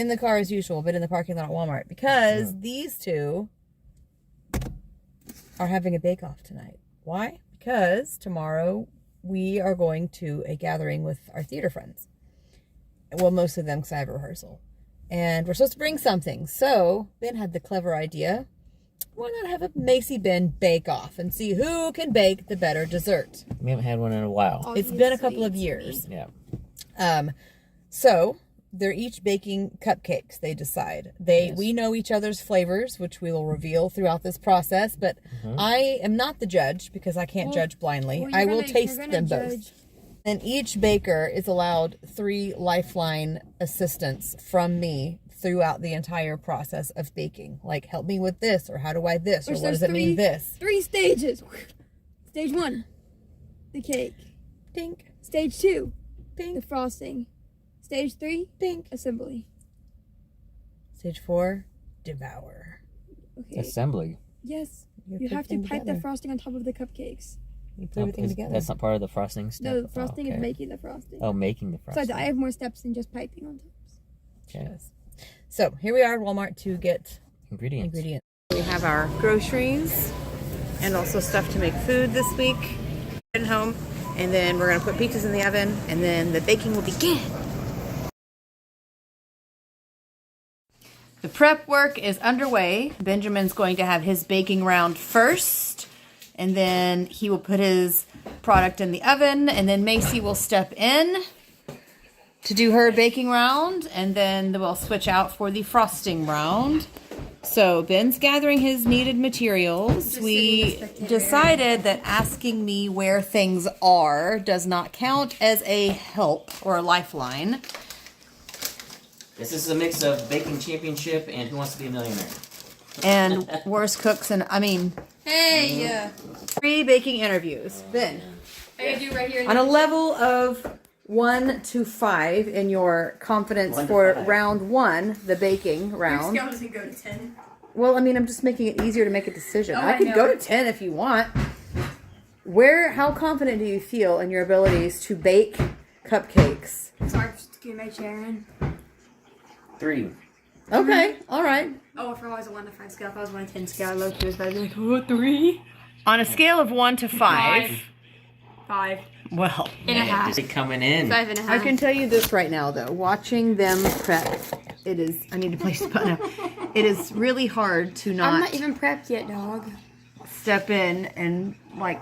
in the car as usual, but in the parking lot at Walmart because these two are having a bake-off tonight. Why? Because tomorrow we are going to a gathering with our theater friends. Well, most of them because I have a rehearsal. And we're supposed to bring something. So Ben had the clever idea, why not have a Maysie Ben bake-off and see who can bake the better dessert? We haven't had one in a while. Obviously, it's been a couple of years. Yeah. So they're each baking cupcakes, they decide. We know each other's flavors, which we will reveal throughout this process, but I am not the judge because I can't judge blindly. I will taste them both. And each baker is allowed 3 lifeline assistants from me throughout the entire process of baking. Like, help me with this, or how do I this, or what does it mean this? 3 stages. Stage 1, the cake. Pink. Stage 2, Pink. the frosting. Stage 3, Pink. assembly. Stage 4, devour. Okay. Assembly. Yes. You You put have to them pipe together. the frosting on top of the cupcakes. You put everything together. That's not part of the frosting step? No, the frosting okay. is making the frosting. Oh, making the frosting. Besides, I have more steps than just piping on tops. Okay. So here we are at Walmart to get Ingredients. We have our groceries and also stuff to make food this week. Heading home, and then we're gonna put pizzas in the oven, and then the baking will begin. The prep work is underway. Benjamin's going to have his baking round first, and then he will put his product in the oven, and then Maysie will step in to do her baking round, and then we'll switch out for the frosting round. So Ben's gathering his needed materials. We decided that asking me where things are does not count as a help or a lifeline. This is a mix of Baking Championship and Who Wants to Be a Millionaire. And worst cooks, and I mean, Hey! 3 baking interviews. Ben, I do right here. on a level of 1 to 5 in your confidence 1 to for 5. round 1, the baking round. Your scale doesn't go to 10. Well, I mean, I'm just making it easier to make a decision. Oh, I I could know. go to 10 if you want. How confident do you feel in your abilities to bake cupcakes? Sorry, just give my chair in. 3. Okay, all right. Oh, if I was a 1 to 5 scale, if I was 1 to 10 scale, I low key was better. Like, oh, 3? On a scale of 1 to 5. 5. Well, And a half. Just coming in. 5 and a half. I can tell you this right now, though. Watching them prep, I need to place the button now. It is really hard to I'm not not even prepped yet, dog. step in and, like,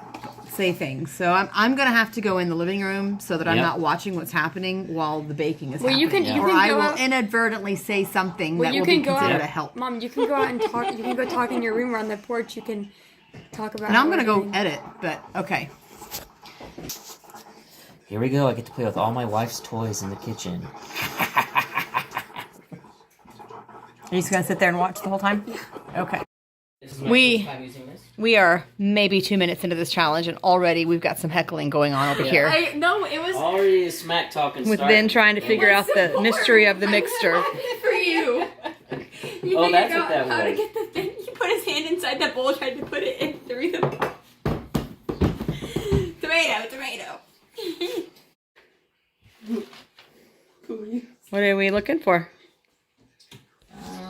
say things. So I'm going to have to go in the living room so that I'm Yep. not watching what's happening while the baking is Well, happening. you can- you or can I go will out- inadvertently say something Well, that you will can be go considered out. a help. Mom, you can go out and talk. You can go talk in your room or on the porch. You can talk about. And I'm what going to we're go doing. edit, but okay. Here we go. I get to play with all my wife's toys in the kitchen. Are you just going to sit there and watch the whole time? Okay. This is my We- first time using this. We are maybe 2 minutes into this challenge, and already we've got some heckling going on over here. No, it was Already a smack talking With start. Ben trying to figure out the mystery of the mixture. for you. You Oh, that's figured what that out how to was. get the thing. He put his hand inside that bowl, tried to put it in through the tomato. What are we looking for?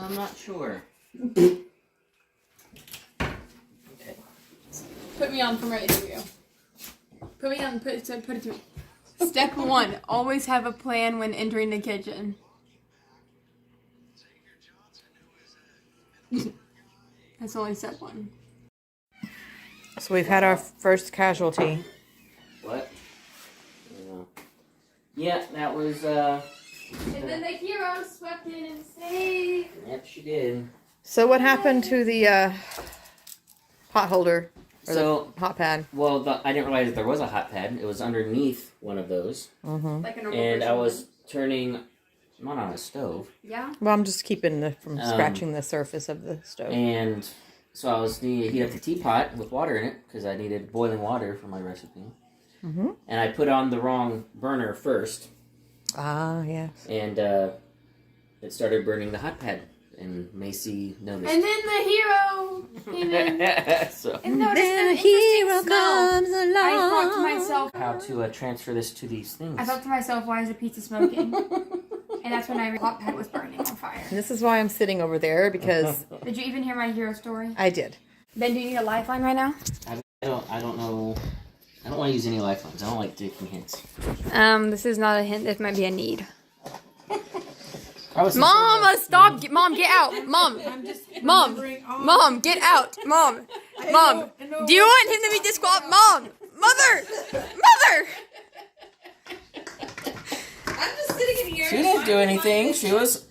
I'm not sure. Put me on from right interview. Put me on. Put it to me. Step 1: always have a plan when entering the kitchen. That's only step 1. So we've had our first casualty. What? Yeah, that was, And then the hero swept in and saved. Yep, she did. So what happened to the pot holder? Or So, the hot pad? well, I didn't realize there was a hot pad. It was underneath one of those. Mm-hmm. Like a normal And I person was would. turning, not on a stove. Yeah. Well, I'm just keeping from scratching the surface of the stove. And so I was needing to heat up the teapot with water in it because I needed boiling water for my recipe. Mm-hmm. And I put on the wrong burner first, Ah, yes. and it started burning the hot pad. And Maysie noticed. And then the hero came in So and noticed Then an a hero interesting smell. comes along. I thought to myself, how to transfer this to these things? why is the pizza smoking? And that's when I realized the hot pad was burning on fire. And this is why I'm sitting over there, because Did you even hear my hero story? I did. Ben, do you need a lifeline right now? I don't know. I don't want to use any lifelines. I don't like taking hints. This is not a hint. This might be a need. I was Mama, stop! Mom, get out! Mom, Mom, get out! Mom, do you want him to be disqualified? Mom, Mother! I'm just sitting in here. She didn't do anything. She was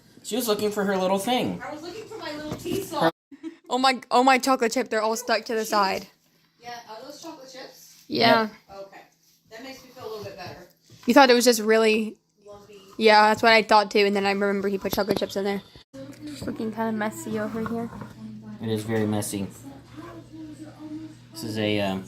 looking for her little thing. I was looking for my little tea salt. Oh my chocolate chip, they're all stuck to the side. Yeah, are those chocolate chips? Yeah. Okay. That makes me feel a little bit better. You thought it was just really... Lumpy. Yeah, that's what I thought too, and then I remember he put chocolate chips in there. It's looking kind of messy over here. It is very messy. This is a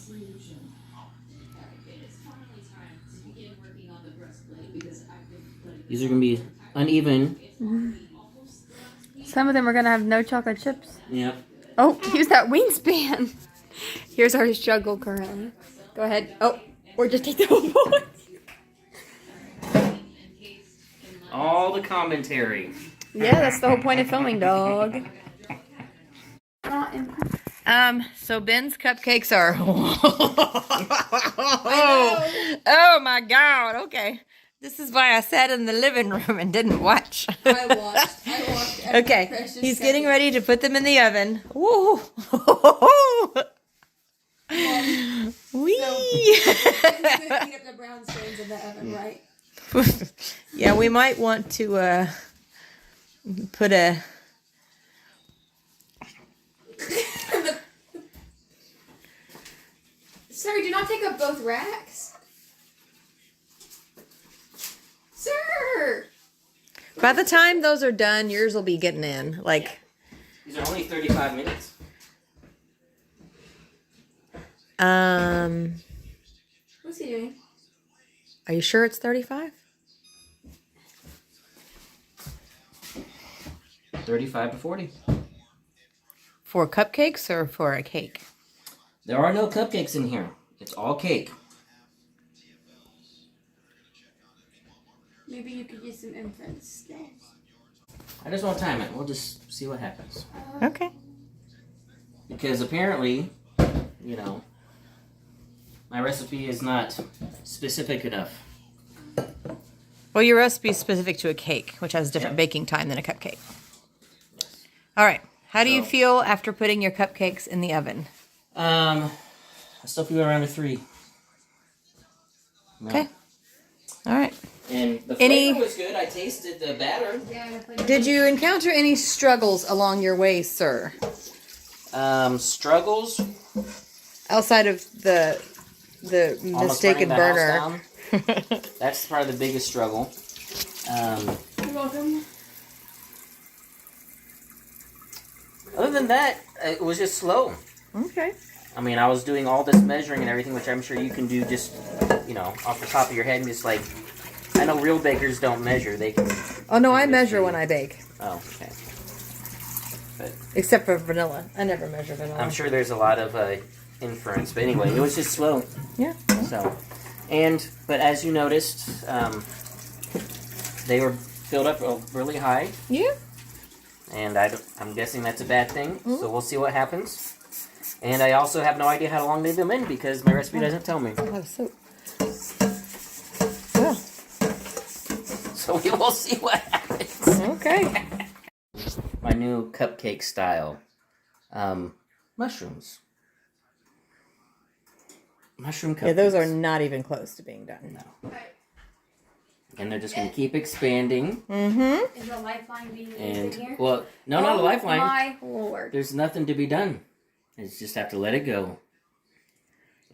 these are gonna be uneven. Mm-hmm. Some of them are gonna have no chocolate chips. Yep. Oh, use that wingspan. Here's our struggle currently. Go ahead. Oh, or just take the whole bowl. All the commentary. Yeah, that's the whole point of filming, dog. So Ben's cupcakes are. Oh my God. Okay. This is why I sat in the living room and didn't watch. I watched. Okay. He's getting ready to put them in the oven. Woo. Wee. Heat up the brown stains in the oven, right? Yeah, we might want to put a. Sir, do not take up both racks. Sir! By the time those are done, yours will be getting in. Like. These are only 35 minutes. What's he doing? Are you sure it's 35? 35 to 40. For cupcakes or for a cake? There are no cupcakes in here. It's all cake. Maybe you could use some inference skills. I just won't time it. We'll just see what happens. Okay. Because apparently, you know, my recipe is not specific enough. Well, your recipe is specific to a cake, which has a different baking time than a cupcake. All right. How do you feel after putting your cupcakes in the oven? I still feel around a 3. No. Okay. All right. And the flavor was good. I tasted the batter. Did you encounter any struggles along your way, sir? Struggles? Outside of the Almost mistaken burning the burner. house down. That's probably the biggest struggle. You're welcome. Other than that, it was just slow. Okay. I mean, I was doing all this measuring and everything, which I'm sure you can do just, you know, off the top of your head. And just like, I know real bakers don't measure. They can. Oh, no, I measure when I bake. Oh, okay. But Except for vanilla. I never measure vanilla. I'm sure there's a lot of inference. But anyway, it was just slow. Yeah. So, but as you noticed, they were filled up really high. Yeah. And I'm guessing that's a bad thing. So we'll see what happens. And I also have no idea how long they've been in because my recipe doesn't tell me. I'll have soap. Well. So we will see what happens. Okay. My new cupcake style. Mushrooms. Mushroom cupcakes. Yeah, those are not even close to being done. No. And they're just going to keep expanding. Mm-hmm. Is the lifeline being used And, in here? well, no, not a lifeline. My lord. There's nothing to be done. You just have to let it go.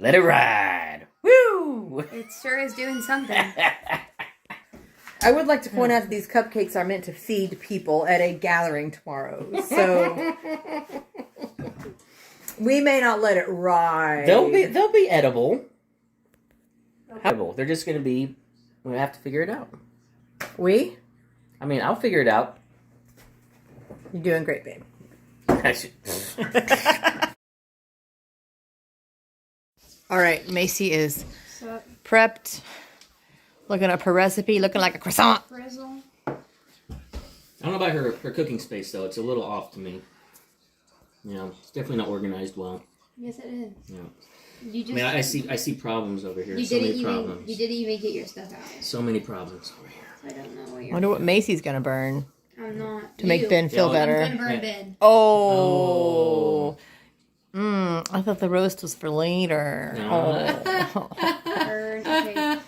Let it ride. Woo! It sure is doing something. I would like to point out that these cupcakes are meant to feed people at a gathering tomorrow. So we may not let it ride. They'll be edible. Edible. They're just going to be. We have to figure it out. We? I mean, I'll figure it out. You're doing great, babe. All right, Maysie is prepped, looking up her recipe, looking like a croissant. Frizzle. I don't know about her cooking space though. It's a little off to me. You know, it's definitely not organized well. Yes, it is. Yeah. You just. I mean, I see problems over here. You so didn't many even. problems. You didn't even get your stuff out. So many problems over here. I don't know what I you're. wonder what Macy's gonna burn I'm not. to make Ben feel Yeah, better. I'm gonna burn Yeah. Ben. Oh. I thought the roast was for later. No. Oh. Burn. Okay.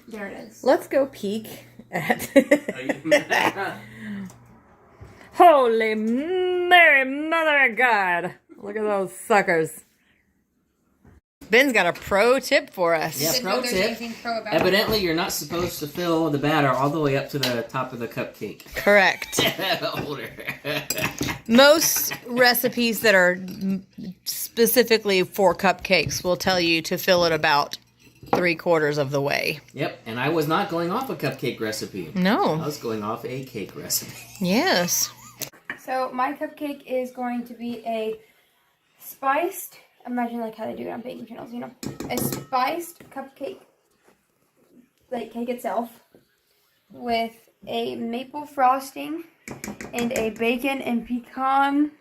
There it is. Let's go peek at. Oh, Holy Mary, Mother of God! Look at those suckers. Ben's got a pro tip for us. Yeah, Didn't pro know there's tip. anything pro about it. Evidently, you're not supposed to fill the batter all the way up to the top of the cupcake. Correct. Older. Most recipes that are specifically for cupcakes will tell you to fill it about 3/4 of the way. Yep, and I was not going off a cupcake recipe. I No. was going off a cake recipe. Yes. So my cupcake is going to be a spiced. Imagine like how they do it on baking channels, you know, a spiced cupcake, like cake itself, with a maple frosting and a bacon and pecan.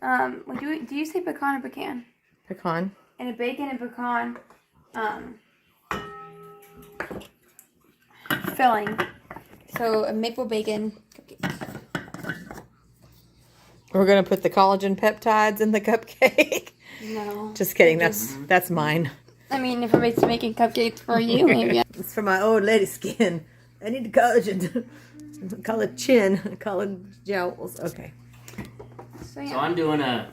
Do you say pecan or pecan? Pecan. And a bacon and pecan filling. So a maple bacon cupcake. We're gonna put the collagen peptides in the cupcake. No. Just kidding. That's mine. I mean, if everybody's making cupcakes for you, maybe. It's for my old lady skin. I need the collagen. Call it chin. Call it jowls. Okay. So yeah. So I'm doing a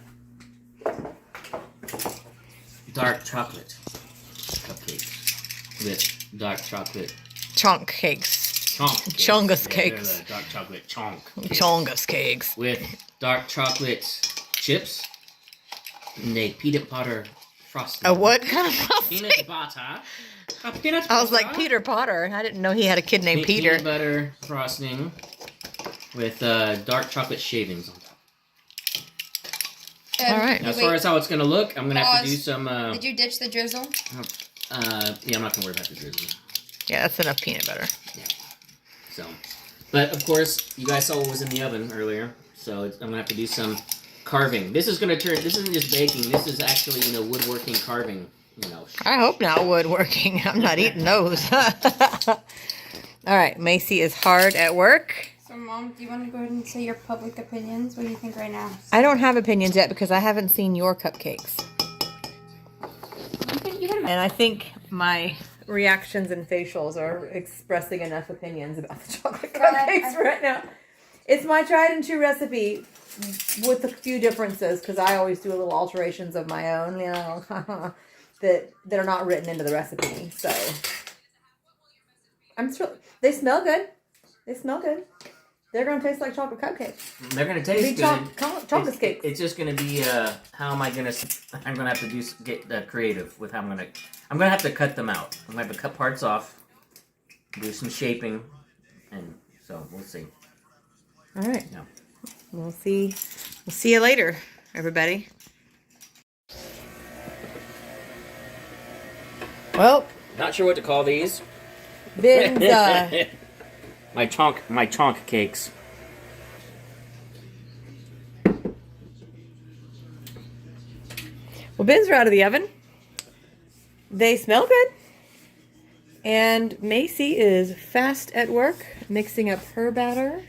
dark chocolate cupcake with dark chocolate Chonk cakes. chonk cakes. Chongus Yeah, cakes. they're the dark chocolate chonk Chongus cakes. with dark chocolate chips and a peanut butter frosting. A what kind of frosting? Peanut butter. A peanut butter. I was like, Peter Potter. I didn't know he had a kid named Peter. Peanut butter frosting with dark chocolate shavings on top. All right. Now, as far as how it's going to look, I'm going to have to Pause. do some... Did you ditch the drizzle? yeah, I'm not going to worry about the drizzle. Yeah, that's enough peanut butter. So, but of course, you guys saw what was in the oven earlier. So I'm going to have to do some carving. This is going to turn... This isn't just baking. This is actually, woodworking carving, I hope not woodworking. I'm not eating those. All right. Maysie is hard at work. So, Mom, do you want to go ahead and say your public opinions? What do you think right now? I don't have opinions yet because I haven't seen your cupcakes. You can And I think my reactions and facials are expressing enough opinions about the chocolate cupcakes right now. It's my tried and true recipe with a few differences because I always do a little alterations of my own, that are not written into the recipe. So they smell good. They smell good. They're going to taste like chocolate cupcakes. They're going to taste good. Chocolate cakes. It's just going to be, how am I going to... I'm going to have to get creative with how I'm going to... I'm going to have to cut them out. I'm going to have to cut parts off, do some shaping, and so we'll see. All right. Yeah. We'll see you later, everybody. Well, Not sure what to call these. Ben's, my chonk cakes. well, Ben's are out of the oven. They smell good. And Maysie is fast at work, mixing up her batter.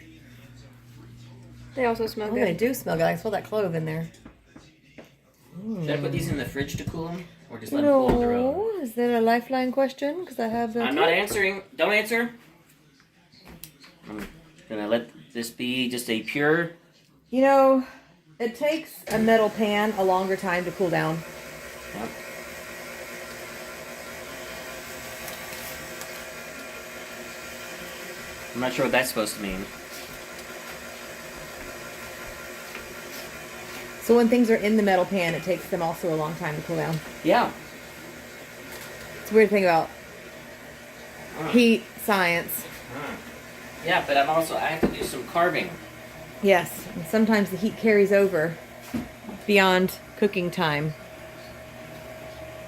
They also smell Oh, they do smell good. I can smell that clove in there. Should I put these in the fridge to cool them? Or just let them cool on their own? No, is that a lifeline question? Because I have that. I'm not answering. Don't answer. I'm going to let this be just a pure... It takes a metal pan a longer time to cool down. Yep. I'm not sure what that's supposed to mean. So when things are in the metal pan, it takes them also a long time to cool down. Yeah. It's a weird thing about heat science. Yeah, but I have to do some carving. Yes, and sometimes the heat carries over beyond cooking time.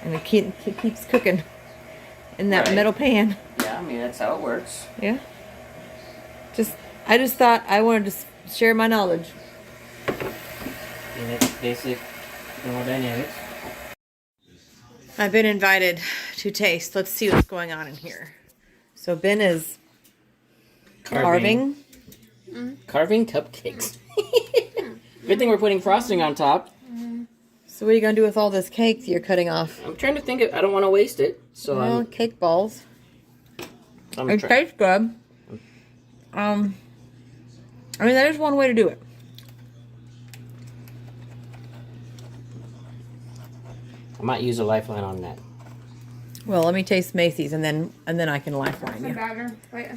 And it keeps cooking. in that Right. metal pan. Yeah, I mean, that's how it works. Yeah. I just thought I wanted to share my knowledge. In its basic thermodynamics. I've been invited to taste. Let's see what's going on in here. So Ben is carving. Carving cupcakes. Good thing we're putting frosting on top. So what are you going to do with all this cake that you're cutting off? I'm trying to think I don't want to waste it. So Well, cake balls. I'm It tastes good. I mean, that is one way to do it. I might use a lifeline on that. Well, let me taste Macy's and then I can lifeline The you. batter. Wait.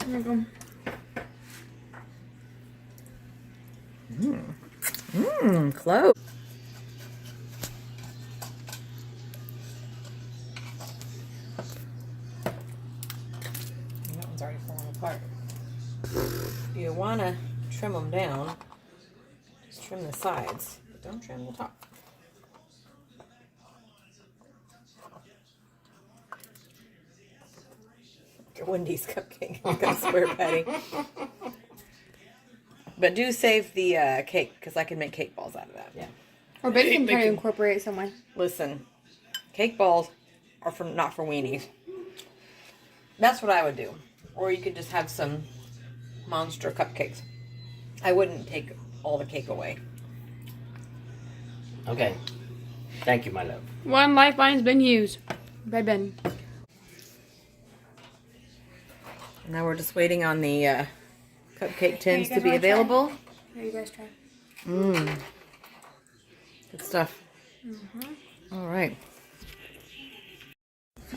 There we go. Close. That one's already falling apart. If you want to trim them down, just trim the sides, but don't trim the top. Your Wendy's cupcake. I'm gonna swear, Patty. But do save the cake, because I can make cake balls out of that. Yeah. Or Ben can try to incorporate it some way. Listen, cake balls are not for weenies. That's what I would do. Or you could just have some monster cupcakes. I wouldn't take all the cake away. Okay. Thank you, my love. One lifeline's been used by Ben. Now we're just waiting on the cupcake tins you to guys be wanna try? available. Here, you guys try. Good stuff. All right.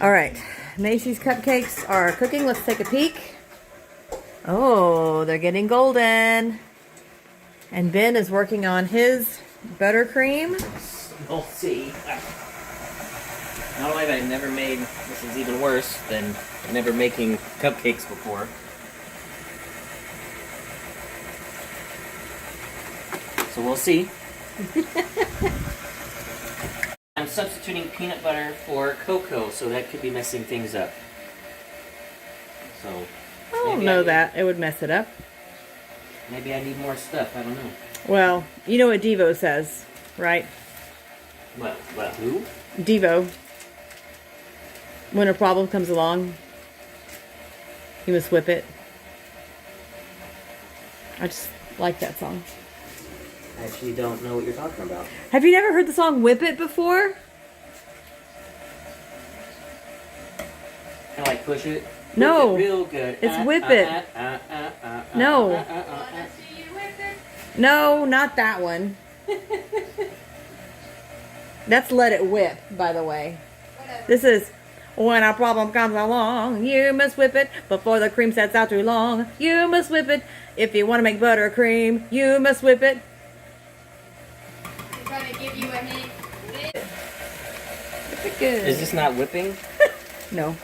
All right. Macy's cupcakes are cooking. Let's take a peek. Oh, they're getting golden. And Ben is working on his buttercream. We'll see. Not only have I never made, this is even worse than never making cupcakes before. So we'll see. I'm substituting peanut butter for cocoa, so that could be messing things up. So I don't maybe know that. It would mess it up. Maybe I need more stuff. I don't know. Well, you know what Devo says, right? Well, who? Devo. When a problem comes along, you must whip it. I just like that song. I actually don't know what you're talking about. Have you never heard the song Whip It before? Kind of like push it. No. Whip it real good. It's whip it. No. No, not that one. That's Let It Whip, by the way. This is when a problem comes along, you must whip it before the cream sets out too long. You must whip it if you want to make buttercream. You must whip it. I'm trying to give you a hint. Whip it good. Is this not whipping? No.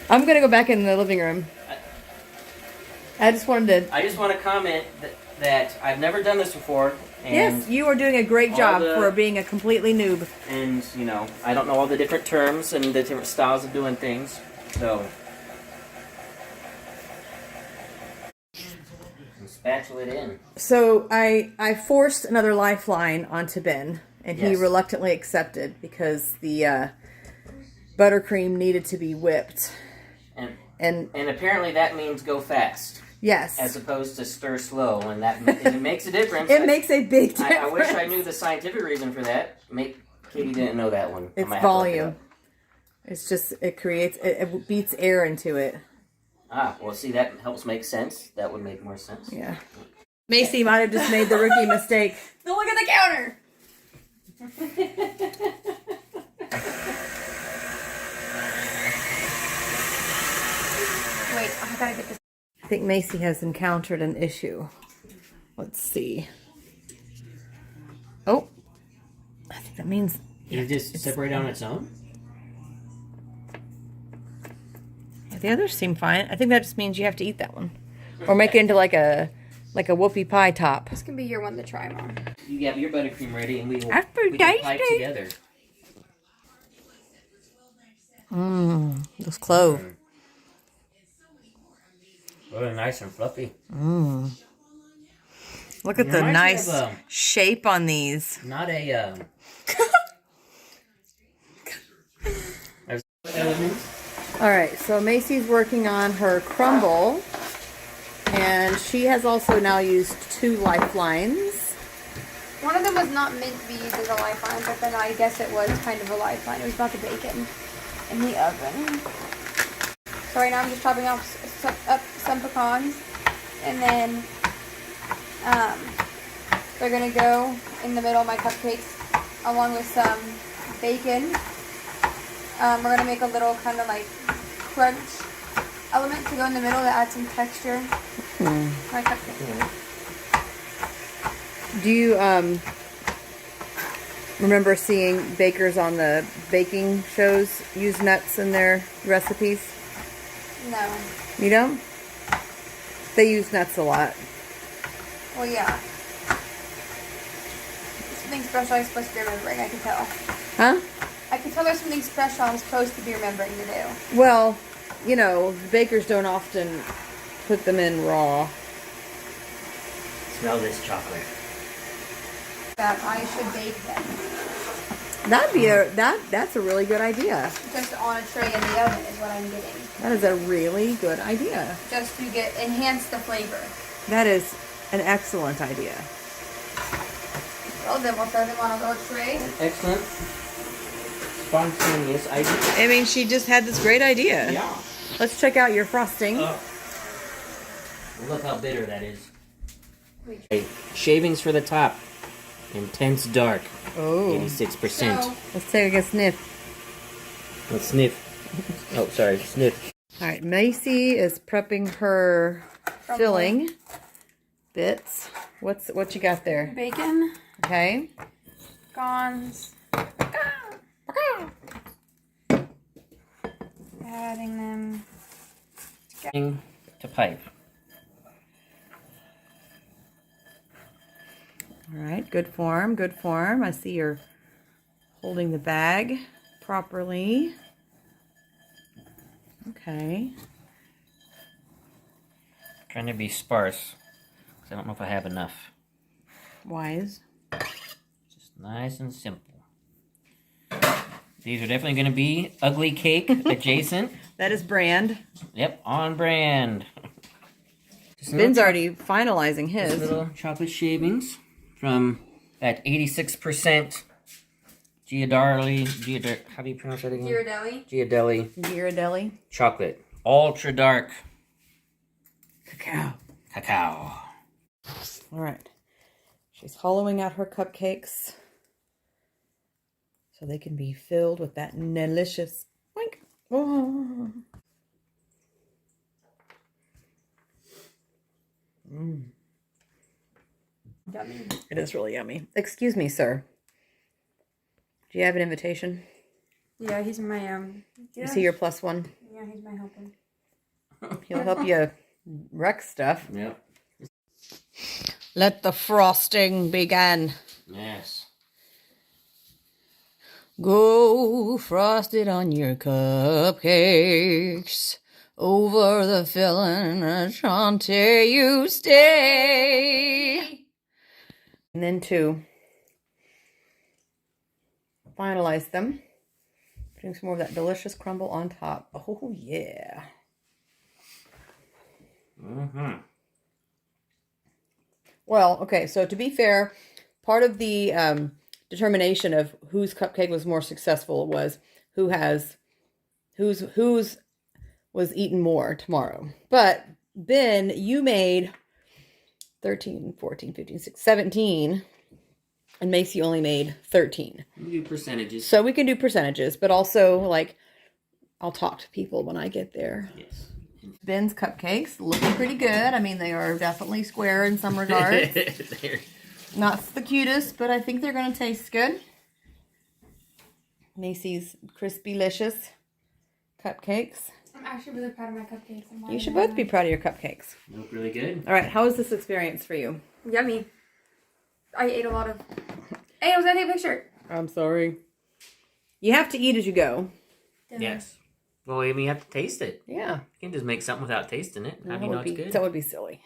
I'm gonna go back in the living room. I just wanted to. I just want to comment that I've never done this before. And, Yes, you are doing a great job the- for being a completely noob. And, you know, I don't know all the different terms and the different styles of doing things. So. And spatula it in. So I forced another lifeline onto Ben, and he Yes. reluctantly accepted because the buttercream needed to be whipped. And And apparently that means go fast. yes, As opposed to stir slow. And that it makes a difference. it makes a big difference. I wish I knew the scientific reason for that. Katie didn't know that one. I It's might have to look it volume. up. It's just it beats air into it. Ah, well, see, that helps make sense. That would make more sense. Yeah. Macy might have just made the rookie mistake. Don't look at the counter. Wait, I gotta get this. I think Macy has encountered an issue. Let's see. Oh, I think that means Did it just separate on its own? the others seem fine. I think that just means you have to eat that one, or make it into like a whoopie pie top. This can be your one to try, Mom. You have your buttercream ready, and we After can pipe tasting. together. Those clove. Really nice and fluffy. Look at the nice shape on these. Not a elements. All right, so Macy's working on her crumble, and she has also now used 2 lifelines. One of them was not meant to be used as a lifeline, but then I guess it was kind of a lifeline. It was about the bacon in the oven. So right now I'm just chopping up some pecans, and then they're gonna go in the middle of my cupcakes along with some bacon. We're gonna make a little kind of like crunch element to go in the middle to add some texture. My cupcake. Do you remember seeing bakers on the baking shows use nuts in their recipes? No. You don't? They use nuts a lot. Well, yeah. Something special I'm supposed to be remembering, I can tell. Huh? I can tell there's something special I'm supposed to be remembering to do. Well, you know, bakers don't often put them in raw. Smell this chocolate. That I should bake them. That'd be that's a really good idea. Just on a tray in the oven is what I'm getting. That is a really good idea. Just to enhance the flavor. That is an excellent idea. Well, then we'll throw them on a little tray. Excellent. Spontaneous idea. I mean, she just had this great idea. Yeah. Let's check out your frosting. Look how bitter that is. Okay, shavings for the top. Intense dark. Oh. 86%. So, Let's take a sniff. Let's sniff. Oh, sorry. Sniff. All right, Maysie is prepping her filling bits. What you got there? bacon, Okay. scones. Adding them. To pipe. All right, good form, good form. I see you're holding the bag properly. Okay. Trying to be sparse. Because I don't know if I have enough. Wise. Just nice and simple. These are definitely going to be ugly cake adjacent. That is brand. Yep, on brand. Ben's already finalizing his. Just little chocolate shavings from that 86% Ghirardelli, how do you pronounce that again? Ghirardelli. Chocolate. Ultra dark Cacao. cacao. All right. She's hollowing out her cupcakes so they can be filled with that delicious wink. Oh. Yummy. It is really yummy. Excuse me, sir. Do you have an invitation? Yeah, he's my Is he your plus one? Yeah, he's my helper. He'll help you wreck stuff. Yep. Let the frosting begin. Yes. Go frosted on your cupcakes. Over the filling, Ashante you stay. And then to finalize them, putting some more of that delicious crumble on top. Oh, yeah. Mm-hmm. Well, okay, so to be fair, part of the determination of whose cupcake was more successful was whose was eaten more tomorrow. But Ben, you made 13, 14, 15, 16, 17, and Maysie only made 13. We do percentages. So we can do percentages, but also, like, I'll talk to people when I get there. Yes. Ben's cupcakes look pretty good. I mean, they are definitely square in some regards. Not the cutest, but I think they're going to taste good. Macy's Crispy-licious cupcakes. I'm actually really proud of my cupcakes. You should both be proud of your cupcakes. They look really good. All right, how was this experience for you? Yummy. I ate a lot of... Hey, I was going to take a picture. I'm sorry. You have to eat as you go. Done. Yes. Well, I mean, you have to taste it. Yeah. You can just make something without tasting it. How do you know it's good? That would be silly.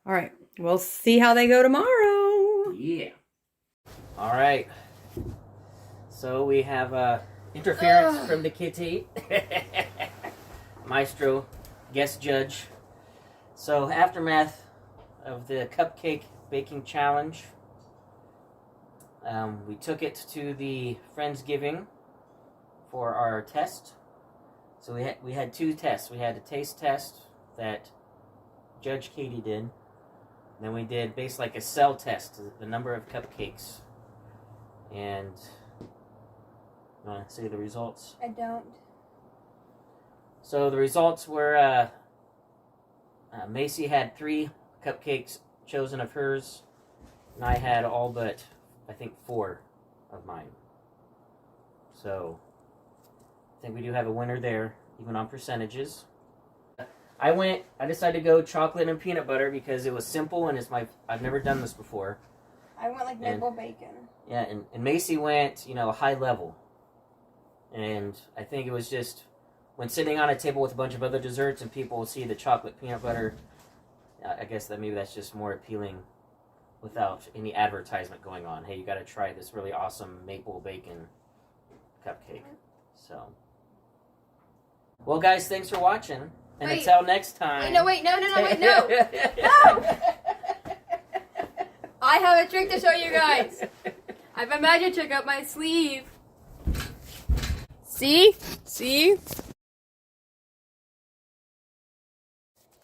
All right. We'll see how they go tomorrow. Yeah. All right. So we have interference from the kitty. Maestro, guest judge. So aftermath of the cupcake baking challenge. We took it to the Friendsgiving for our test. So we had 2 tests. We had a taste test that Judge Katie did. Then we did basically like a cell test, the number of cupcakes. And you want to see the results? I don't. So the results were Maysie had 3 cupcakes chosen of hers, and I had all but, I think, 4 of mine. So I think we do have a winner there, even on percentages. I decided to go chocolate and peanut butter because it was simple and I've never done this before. I went like maple bacon. Yeah, and Maysie went, high level. And I think it was just, when sitting on a table with a bunch of other desserts and people see the chocolate peanut butter, I guess that maybe that's just more appealing without any advertisement going on. Hey, you got to try this really awesome maple bacon cupcake. So, well, guys, thanks for watching. And Wait. until next time. No, wait, no. No! I have a trick to show you guys. I have a magic trick up my sleeve. See? It's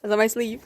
on my sleeve.